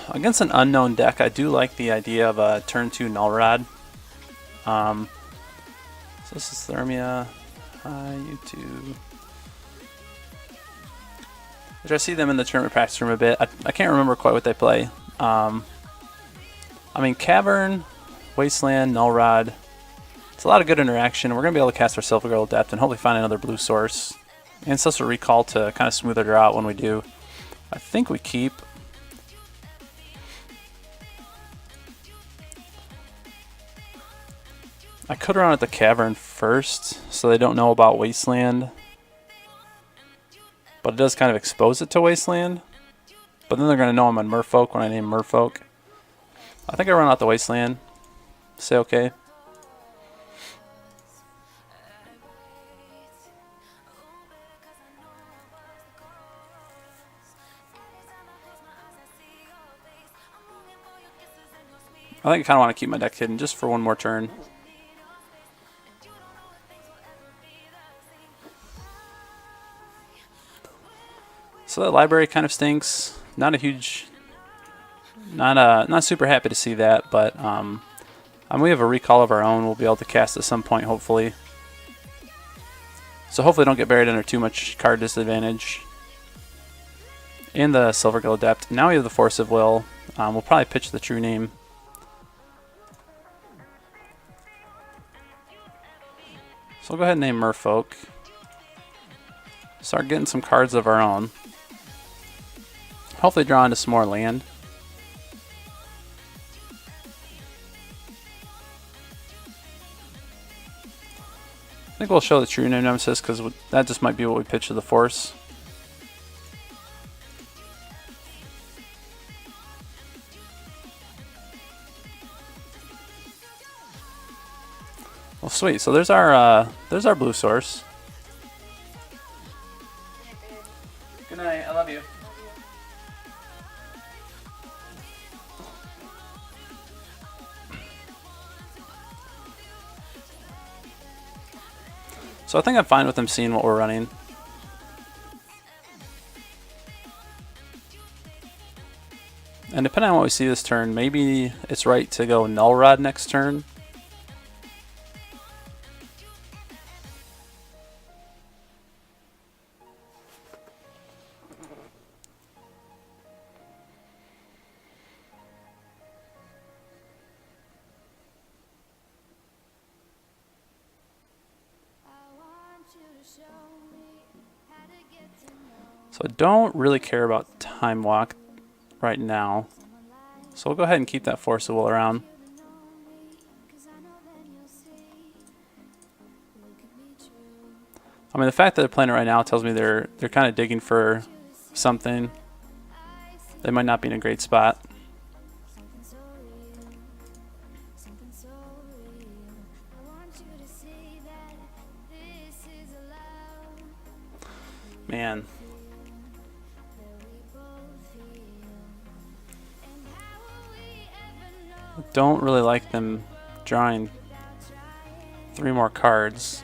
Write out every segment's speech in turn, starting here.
Against an unknown deck, I do like the idea of a turn 2 Null Rod. So this is Thermia. Hi, YouTube. Which I see them in the tournament practice room a bit. I can't remember quite what they play. I mean, Cavern, Wasteland, Null Rod. It's a lot of good interaction. We're going to be able to cast our Silvergill Adept and hopefully find another blue source. Ancestral Recall to kind of smooth it out when we do. I think we keep. I could run at the Cavern first so they don't know about Wasteland. But it does kind of expose it to Wasteland. But then they're going to know I'm on Merfolk when I name Merfolk. I think I run out the Wasteland. Say okay. I think I kind of want to keep my deck hidden just for one more turn. So that library kind of stinks. Not a huge, not super happy to see that, but we have a recall of our own. We'll be able to cast at some point, hopefully. So hopefully don't get buried under too much card disadvantage. And the Silvergill Adept. Now we have the Force of Will. We'll probably pitch the True-Name. So we'll go ahead and name Merfolk. Start getting some cards of our own. Hopefully draw into some more land. I think we'll show the True-Name Nemesis because that just might be what we pitch to the Force. Well, sweet. So there's our blue source. Good night. I love you. So I think I'm fine with them seeing what we're running. And depending on what we see this turn, maybe it's right to go Null Rod next turn. So I don't really care about Timewalk right now. So we'll go ahead and keep that Force of Will around. I mean, the fact that they're playing it right now tells me they're kind of digging for something. They might not be in a great spot. Man. I don't really like them drawing 3 more cards.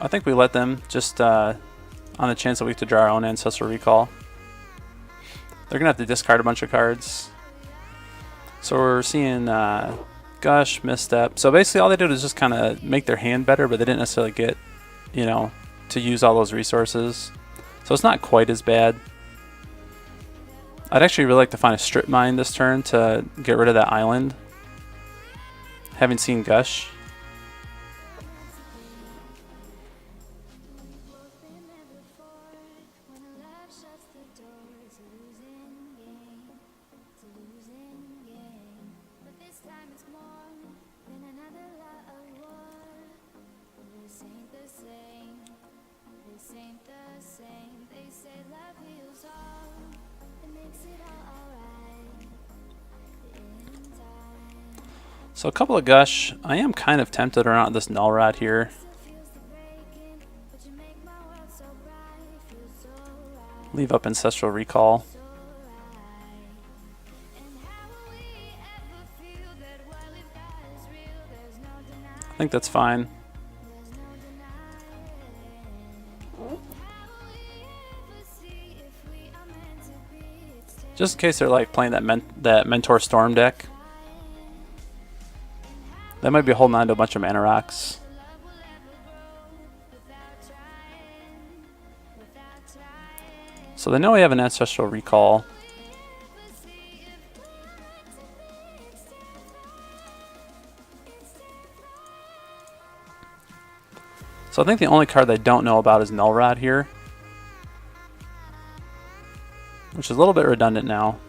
I think we let them just on the chance that we have to draw our own Ancestral Recall. They're gonna have to discard a bunch of cards. So we're seeing Gush, Misstep. So basically all they did was just kind of make their hand better, but they didn't necessarily get, you know, to use all those resources. So it's not quite as bad. I'd actually really like to find a Strip Mine this turn to get rid of that island. Having seen Gush. So a couple of Gush. I am kind of tempted around this Null Rod here. leave up Ancestral Recall. I think that's fine. Just in case they're like playing that Mentor Storm deck. That might be holding on to a bunch of mana rocks. So they know we have an Ancestral Recall. So I think the only card they don't know about is Null Rod here, which is a little bit redundant now.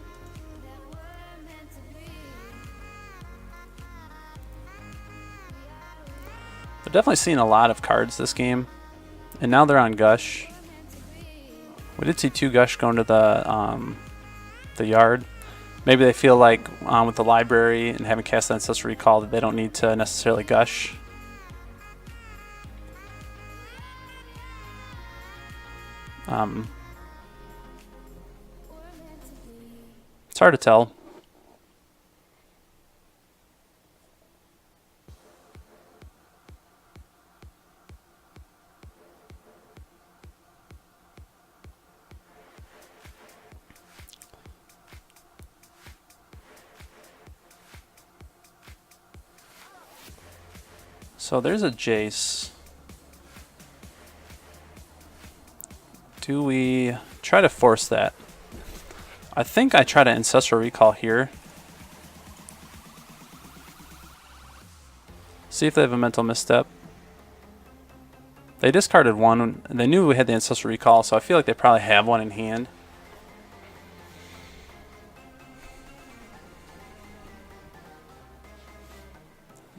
They're definitely seeing a lot of cards this game, and now they're on Gush. We did see 2 Gush going to the yard. Maybe they feel like with the library and having cast Ancestral Recall that they don't need to necessarily Gush. It's hard to tell. So there's a Jace. Do we try to force that? I think I try to Ancestral Recall here. See if they have a Mental Misstep. They discarded one. They knew we had the Ancestral Recall, so I feel like they probably have one in hand.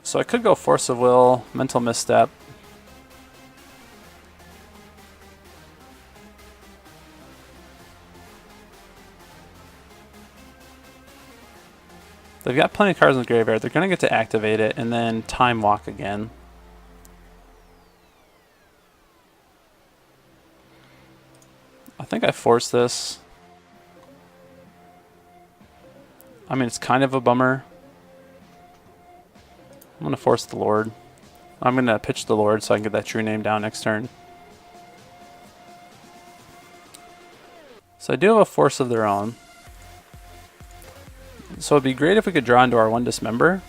So I could go Force of Will, Mental Misstep. They've got plenty of cards in the graveyard. They're going to get to activate it and then Timewalk again. I think I force this. I mean, it's kind of a bummer. I'm going to force the Lord. I'm going to pitch the Lord so I can get that True-Name down next turn. So I do have a Force of their own. So it'd be great if we could draw into our 1 Dismember.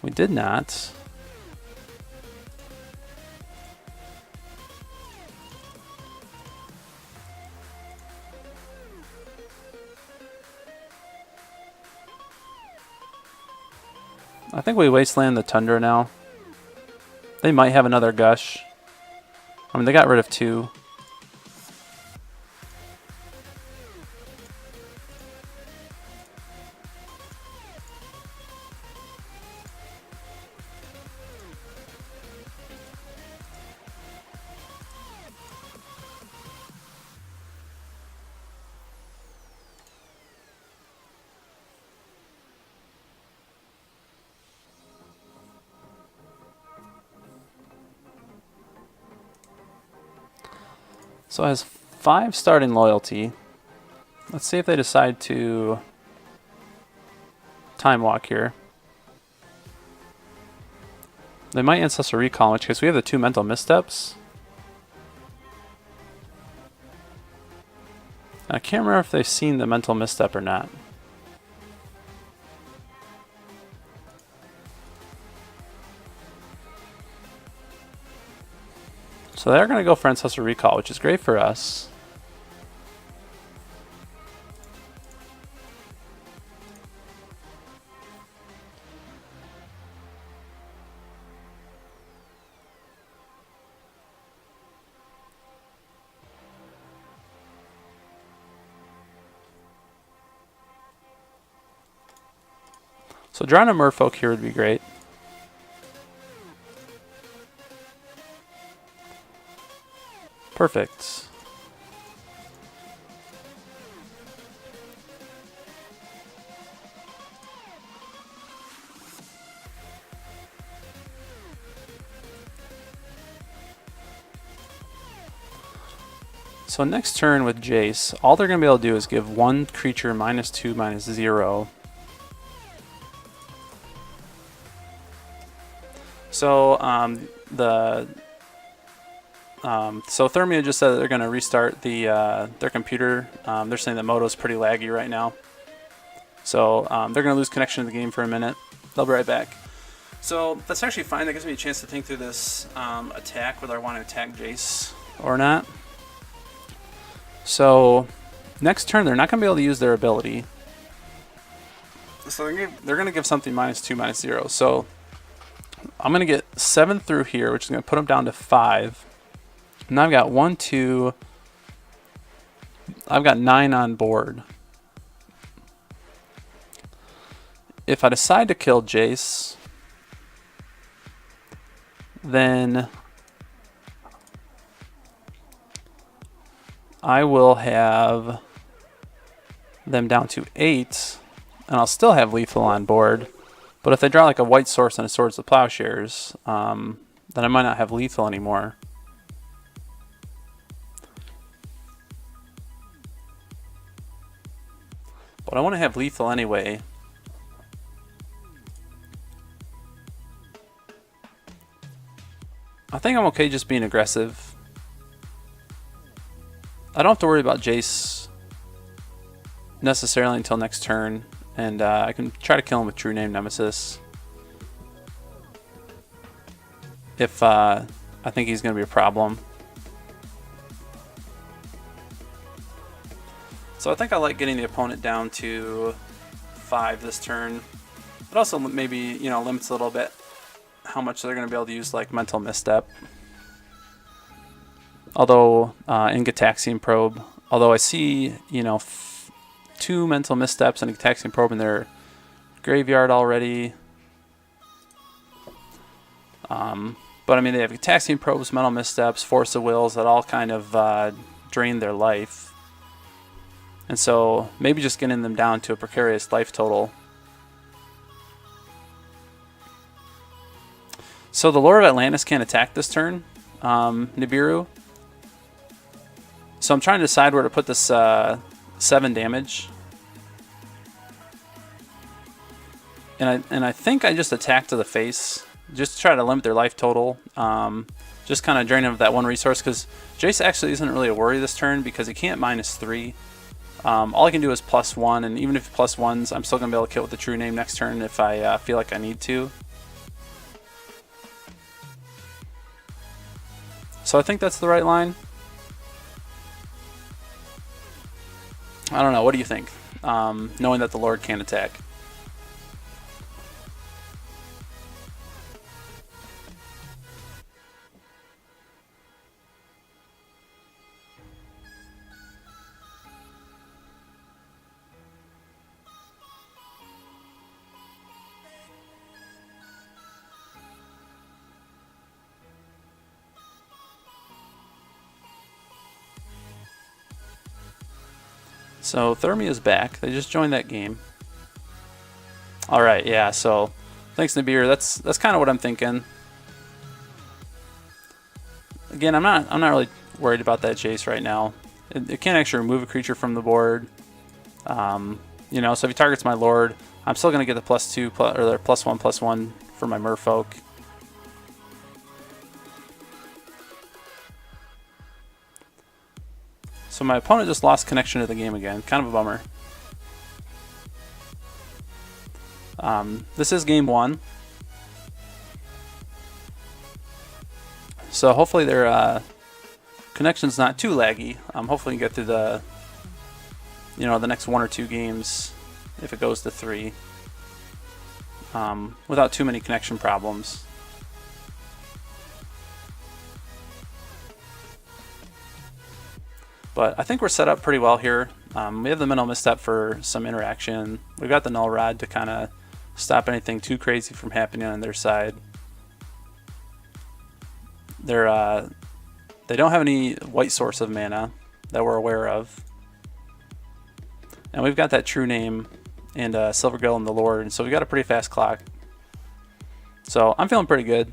We did not. I think we Wasteland the Tundra now. They might have another Gush. I mean, they got rid of 2. So it has 5 starting loyalty. Let's see if they decide to Timewalk here. They might Ancestral Recall, in which case we have the 2 Mental Missteps. I can't remember if they've seen the Mental Misstep or not. So they're going to go for Ancestral Recall, which is great for us. So drawing a Merfolk here would be great. Perfect. So next turn with Jace, all they're going to be able to do is give one creature -2, -0. So so Thermia just said that they're going to restart their computer. They're saying that Moto's pretty laggy right now. So they're going to lose connection to the game for a minute. They'll be right back. So that's actually fine. That gives me a chance to think through this attack, whether I want to attack Jace or not. So next turn, they're not going to be able to use their ability. So they're going to give something -2, -0. So I'm going to get 7 through here, which is going to put them down to 5. Now I've got 1, 2. I've got 9 on board. If I decide to kill Jace, then I will have them down to 8, and I'll still have lethal on board. But if they draw like a white source and a Swords of Plowshares, then I might not have lethal anymore. But I want to have lethal anyway. I think I'm okay just being aggressive. I don't have to worry about Jace necessarily until next turn, and I can try to kill him with True-Name Nemesis if I think he's going to be a problem. So I think I like getting the opponent down to 5 this turn. It also maybe, you know, limits a little bit how much they're going to be able to use like Mental Misstep. Although in Gitaxian Probe, although I see, you know, 2 Mental Missteps and a Gitaxian Probe in their graveyard already. But I mean, they have Gitaxian Probes, Mental Missteps, Force of Wills that all kind of drain their life. And so maybe just getting them down to a precarious life total. So the Lord of Atlantis can't attack this turn, Nibiru. So I'm trying to decide where to put this 7 damage. And I think I just attack to the face, just to try to limit their life total. Just kind of drain them of that 1 resource, because Jace actually isn't really a worry this turn because he can't -3. All I can do is +1, and even if he +1s, I'm still going to be able to kill with the True Name next turn if I feel like I need to. So I think that's the right line. I don't know. What do you think? Knowing that the Lord can't attack. So Thermia's back. They just joined that game. All right, yeah. So thanks, Nibiru. That's kind of what I'm thinking. Again, I'm not really worried about that Jace right now. It can't actually remove a creature from the board. You know, so if he targets my Lord, I'm still going to get the +2 or the +1/+1 for my Merfolk. So my opponent just lost connection to the game again. Kind of a bummer. This is game 1. So hopefully their connection's not too laggy. Hopefully we can get through the, you know, the next 1 or 2 games if it goes to 3 without too many connection problems. But I think we're set up pretty well here. We have the Mental Misstep for some interaction. We've got the Null Rod to kind of stop anything too crazy from happening on their side. They don't have any white source of mana that we're aware of. And we've got that True Name and Silvergill and the Lord, and so we got a pretty fast clock. So I'm feeling pretty good.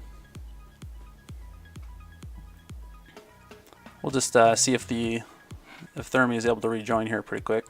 We'll just see if the if Thermia is able to rejoin here pretty quick.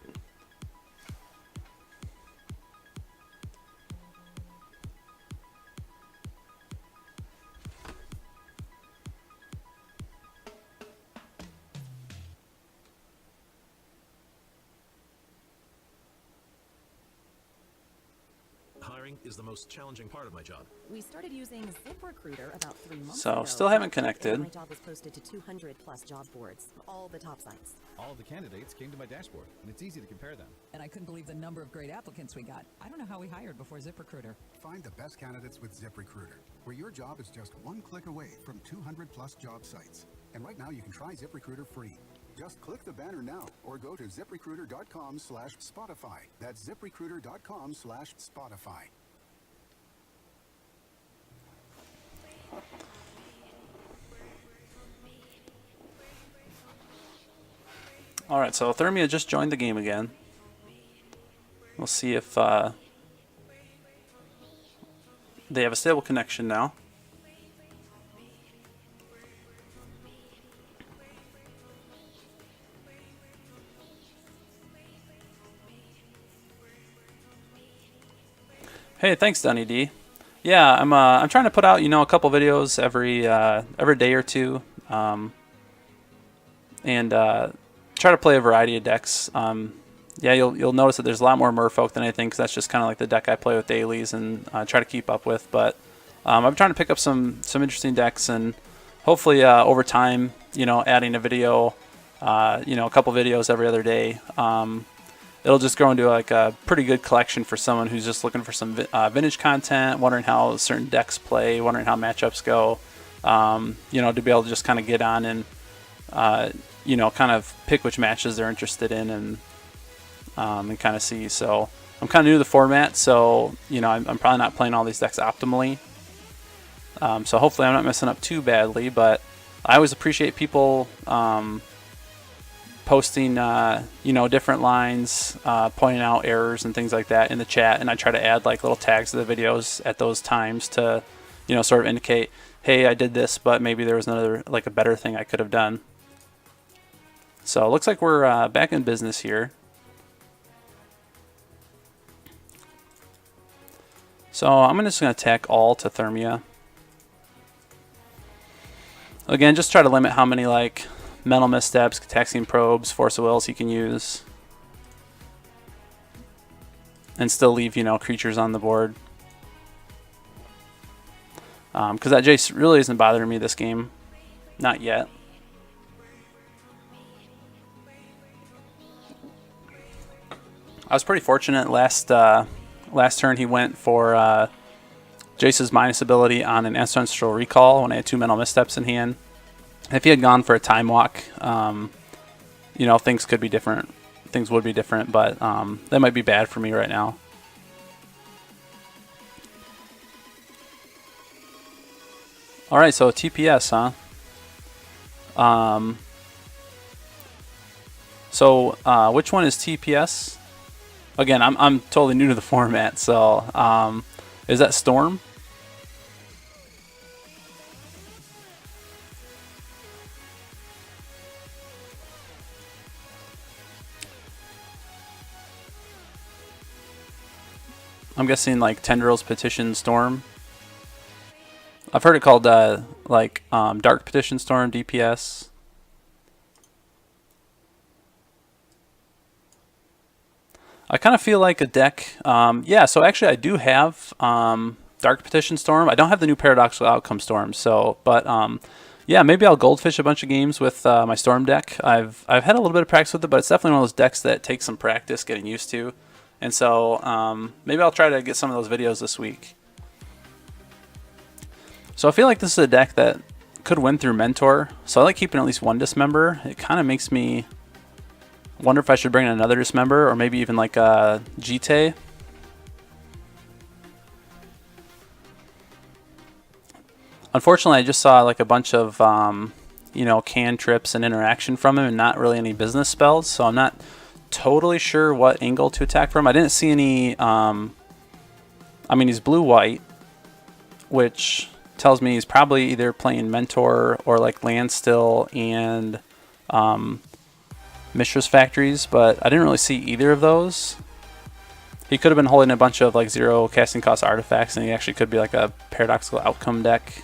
Hiring is the most challenging part of my job. We started using ZipRecruiter about 3 months So ago. still haven't connected. My job was posted to 200 plus job boards, all the top sites. All of the candidates came to my dashboard, and it's easy to compare them. And I couldn't believe the number of great applicants we got. I don't know how we hired before ZipRecruiter. Find the best candidates with ZipRecruiter, where your job is just one click away from 200 plus job sites. And right now you can try ZipRecruiter free. Just click the banner now or go to ziprecruiter.com/Spotify. That's ziprecruiter.com/Spotify. Alright, so Thermia just joined the game again. We'll see if they have a stable connection now. Hey, thanks, Dunny D. Yeah, I'm trying to put out, you know, a couple videos every day or two, and try to play a variety of decks. Yeah, you'll notice that there's a lot more Merfolk than anything, because that's just kind of like the deck I play with dailies and try to keep up with. But I'm trying to pick up some interesting decks, and hopefully over time, you know, adding a video, you know, a couple videos every other day. It'll just grow into like a pretty good collection for someone who's just looking for some vintage content, wondering how certain decks play, wondering how matchups go. You know, to be able to just kind of get on and you know, kind of pick which matches they're interested in and kind of see. So I'm kind of new to the format, so you know, I'm probably not playing all these decks optimally. So hopefully I'm not messing up too badly, but I always appreciate people posting you know, different lines, pointing out errors and things like that in the chat, and I try to add like little tags to the videos at those times to, you know, sort of indicate, hey, I did this, but maybe there was another, like a better thing I could have done. So it looks like we're back in business here. So I'm just going to attack all to Thermia. Again, just try to limit how many like Mental Missteps, Taxian Probes, Force of Wills you can use, and still leave, you know, creatures on the board. Because that Jace really isn't bothering me this game, not yet. I was pretty fortunate last turn. He went for Jace's minus ability on an Ancestral Recall when I had 2 Mental Missteps in hand. If he had gone for a Timewalk, you know, things could be different. Things would be different, but that might be bad for me right now. All right, so TPS, huh? So which one is TPS? Again, I'm totally new to the format, so is that Storm? I'm guessing like Tendrils Petition Storm. I've heard it called like Dark Petition Storm, DPS. I kind of feel like a deck. Yeah, so actually I do have Dark Petition Storm. I don't have the new Paradoxical Outcome Storm. So, but yeah, maybe I'll goldfish a bunch of games with my Storm deck. I've had a little bit of practice with it, but it's definitely one of those decks that takes some practice getting used to. And so maybe I'll try to get some of those videos this week. So I feel like this is a deck that could win through Mentor. So I like keeping at least one Dismember. It kind of makes me wonder if I should bring in another Dismember, or maybe even like a Jitte. Unfortunately, I just saw like a bunch of you know, cantrips and interaction from him, and not really any business spells. So I'm not totally sure what angle to attack from. I didn't see any. I mean, he's blue-white, which tells me he's probably either playing Mentor or like land still and Mishra's Factories, but I didn't really see either of those. He could have been holding a bunch of like 0 casting cost artifacts, and he actually could be like a Paradoxical Outcome deck.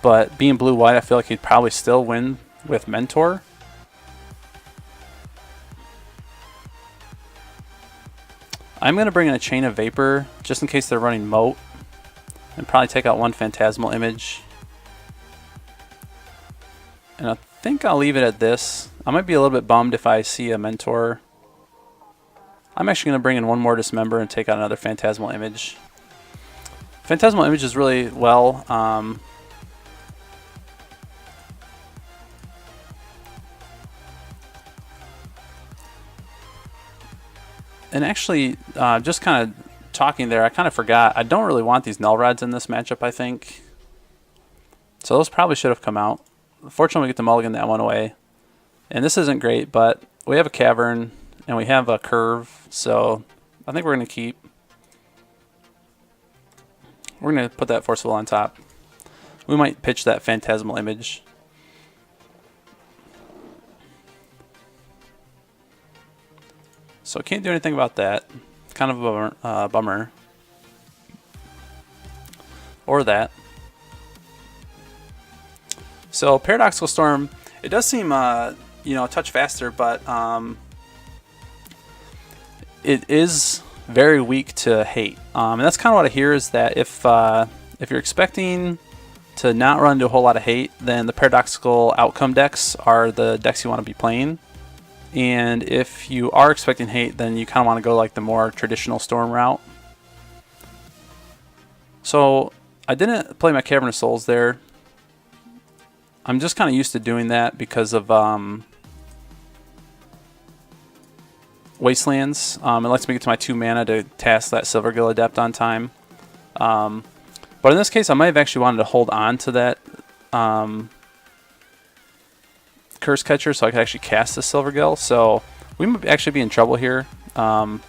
But being blue-white, I feel like he'd probably still win with Mentor. I'm going to bring in a Chain of Vapor, just in case they're running Moat, and probably take out one Phantasmal Image. And I think I'll leave it at this. I might be a little bit bummed if I see a Mentor. I'm actually going to bring in one more Dismember and take out another Phantasmal Image. Phantasmal Image is really well. And actually, just kind of talking there, I kind of forgot. I don't really want these Null Rods in this matchup, I think. So those probably should have come out. Fortunately, we get to mulligan that one away. And this isn't great, but we have a Cavern, and we have a Curve, so I think we're going to keep. We're going to put that Force of Will on top. We might pitch that Phantasmal Image. So can't do anything about that. Kind of a bummer. Or that. So Paradoxical Storm, it does seem you know, a touch faster, but it is very weak to hate. And that's kind of what I hear, is that if you're expecting to not run into a whole lot of hate, then the Paradoxical Outcome decks are the decks you want to be playing. And if you are expecting hate, then you kind of want to go like the more traditional Storm route. So I didn't play my Cavern of Souls there. I'm just kind of used to doing that because of Wastelands. It lets me get to my 2 mana to task that Silvergill Adept on time. But in this case, I might have actually wanted to hold on to that Cursecatcher so I could actually cast the Silvergill. So we might actually be in trouble here. I'm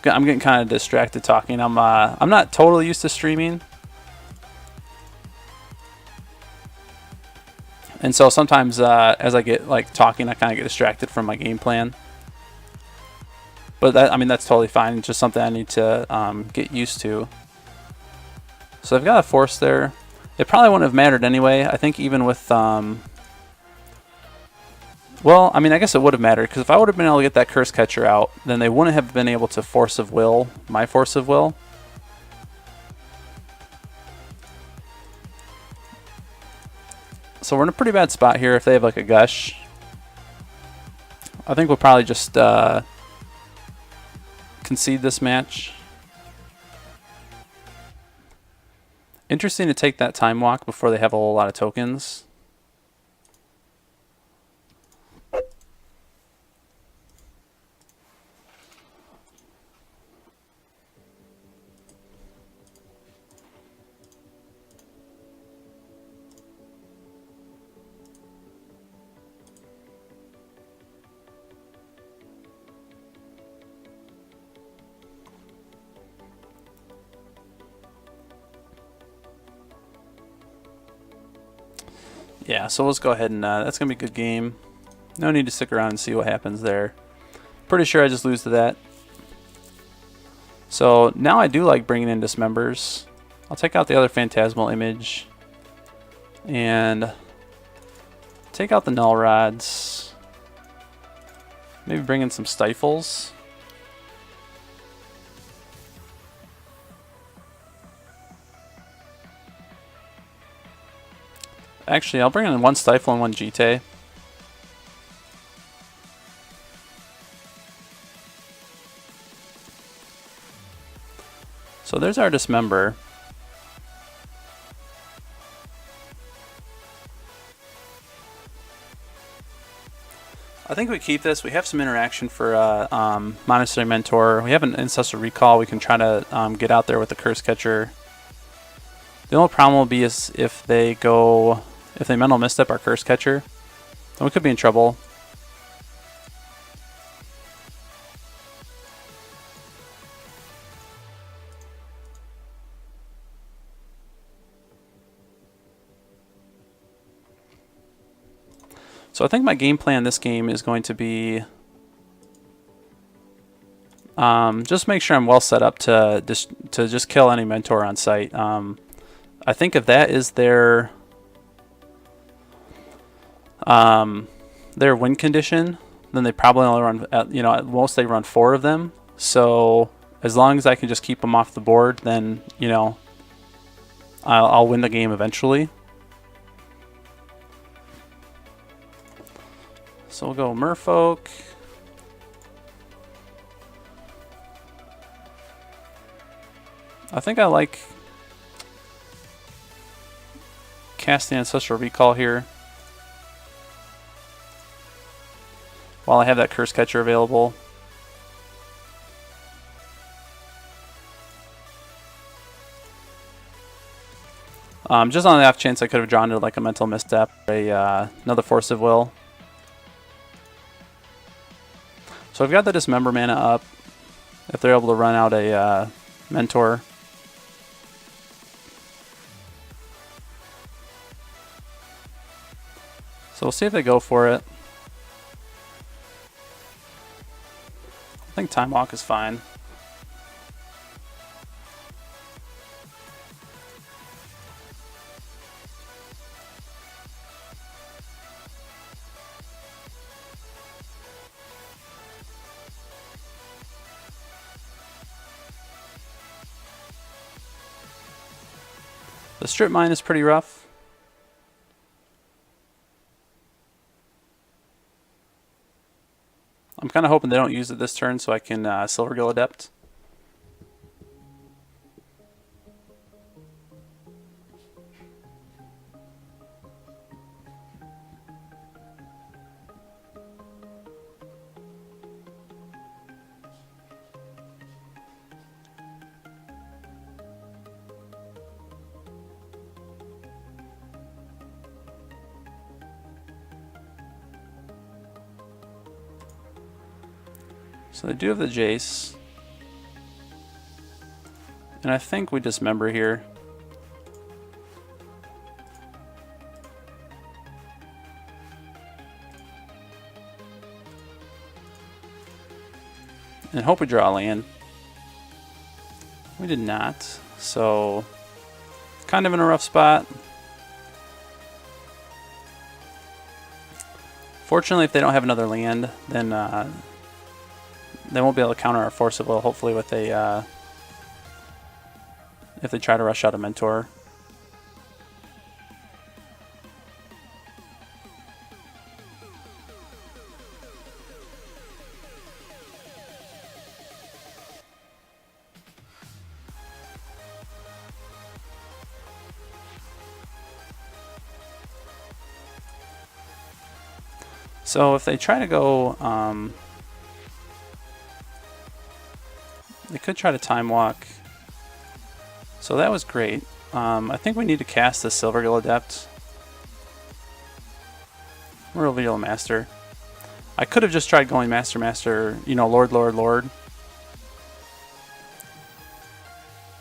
getting kind of distracted talking. I'm not totally used to streaming. And so sometimes as I get like talking, I kind of get distracted from my game plan. But that, I mean, that's totally fine. It's just something I need to get used to. So I've got a Force there. It probably wouldn't have mattered anyway. I think even with well, I mean, I guess it would have mattered, because if I would have been able to get that Cursecatcher out, then they wouldn't have been able to Force of Will my Force of Will. So we're in a pretty bad spot here if they have like a Gush. I think we'll probably just concede this match. Interesting to take that Timewalk before they have a whole lot of tokens. Yeah, so let's go ahead and that's going to be a good game. No need to stick around and see what happens there. Pretty sure I just lose to that. So now I do like bringing in Dismembers. I'll take out the other Phantasmal Image. And take out the Null Rods. Maybe bring in some Stifles. Actually, I'll bring in one Stifle and one Jitte. So there's our Dismember. I think we keep this. We have some interaction for Monastery Mentor. We have an Ancestral Recall. We can try to get out there with the Cursecatcher. The only problem will be is if they Mental Misstep our Cursecatcher, then we could be in trouble. So I think my game plan this game is going to be just make sure I'm well set up to just kill any mentor on sight. I think if that is their win condition, then they probably only run at most they run 4 of them. So as long as I can just keep them off the board, then I'll win the game eventually. So we'll go Merfolk. I think I like casting Ancestral Recall here while I have that Cursecatcher available. Just on the off chance I could have drawn to like a Mental Misstep, another Force of Will. So I've got the Dismember mana up if they're able to run out a Mentor. So we'll see if they go for it. I think Timewalk is fine. The strip mine is pretty rough. I'm kind of hoping they don't use it this turn so I can Silvergill Adept. So they do have the Jace. And I think we Dismember here. And hope we draw a land. We did not. So kind of in a rough spot. Fortunately, if they don't have another land, then they won't be able to counter our Force of Will, hopefully, with a if they try to rush out a Mentor. So if they try to go, they could try to Timewalk. So that was great. I think we need to cast the Silvergill Adept. We'll reveal a Master. I could have just tried going Master, Master, Lord, Lord, Lord.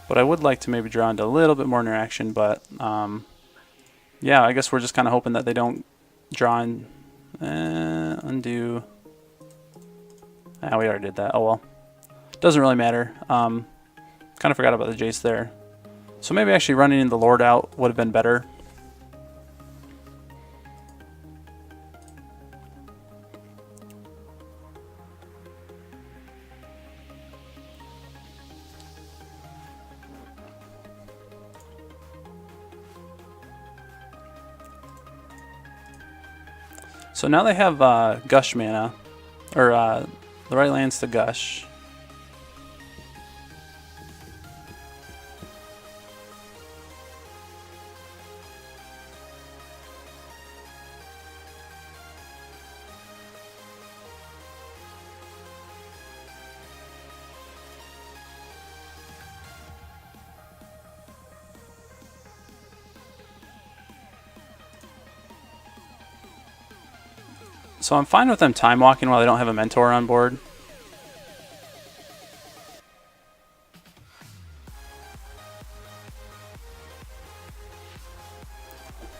But I would like to maybe draw into a little bit more interaction, but yeah, I guess we're just kind of hoping that they don't draw in. Undo. Ah, we already did that. Oh well. Doesn't really matter. Kind of forgot about the Jace there. So maybe actually running the Lord out would have been better. So now they have Gush mana, or the right lands to Gush. So I'm fine with them time walking while they don't have a Mentor on board.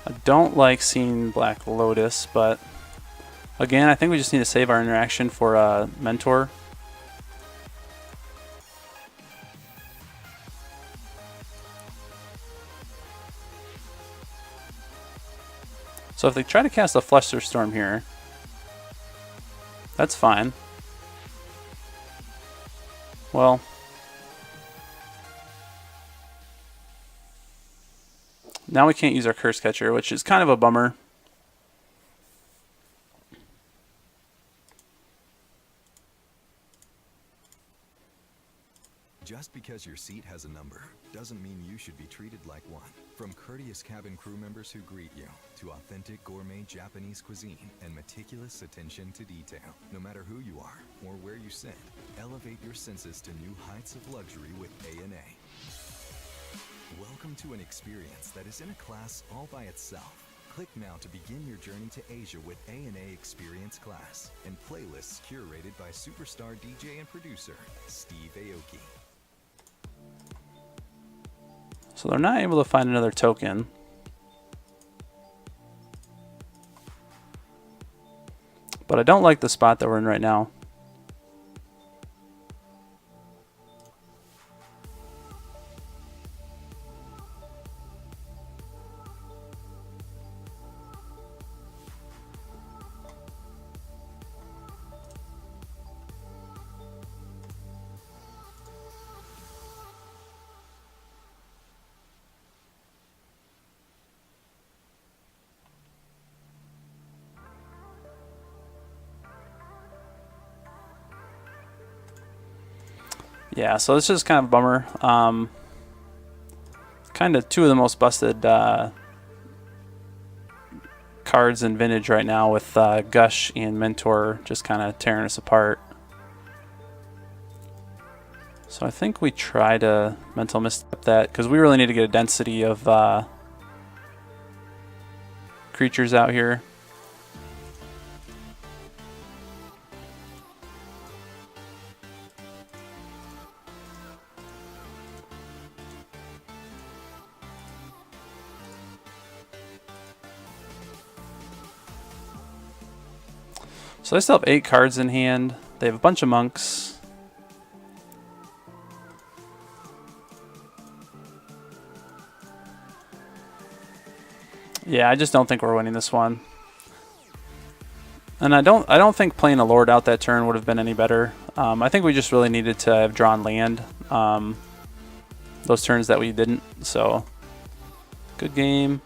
I don't like seeing Black Lotus, but Again, I think we just need to save our interaction for Mentor. So if they try to cast a Fluster Storm here, that's fine. Well, now we can't use our Cursecatcher, which is kind of a bummer. Just because your seat has a number doesn't mean you should be treated like one. From courteous cabin crew members who greet you, to authentic gourmet Japanese cuisine and meticulous attention to detail. No matter who you are or where you sit, elevate your senses to new heights of luxury with A&A. Welcome to an experience that is in a class all by itself. Click now to begin your journey to Asia with A&A Experience Class and playlists curated by superstar DJ and producer Steve Aoki. So they're not able to find another token. But I don't like the spot that we're in right now. Yeah, so it's just kind of a bummer. Kind of two of the most busted cards in Vintage right now, with Gush and Mentor just kind of tearing us apart. So I think we try to Mental Misstep that, because we really need to get a density of creatures out here. So they still have 8 cards in hand. They have a bunch of monks. Yeah, I just don't think we're winning this one. And I don't think playing a Lord out that turn would have been any better. I think we just really needed to have drawn land those turns that we didn't. So good game.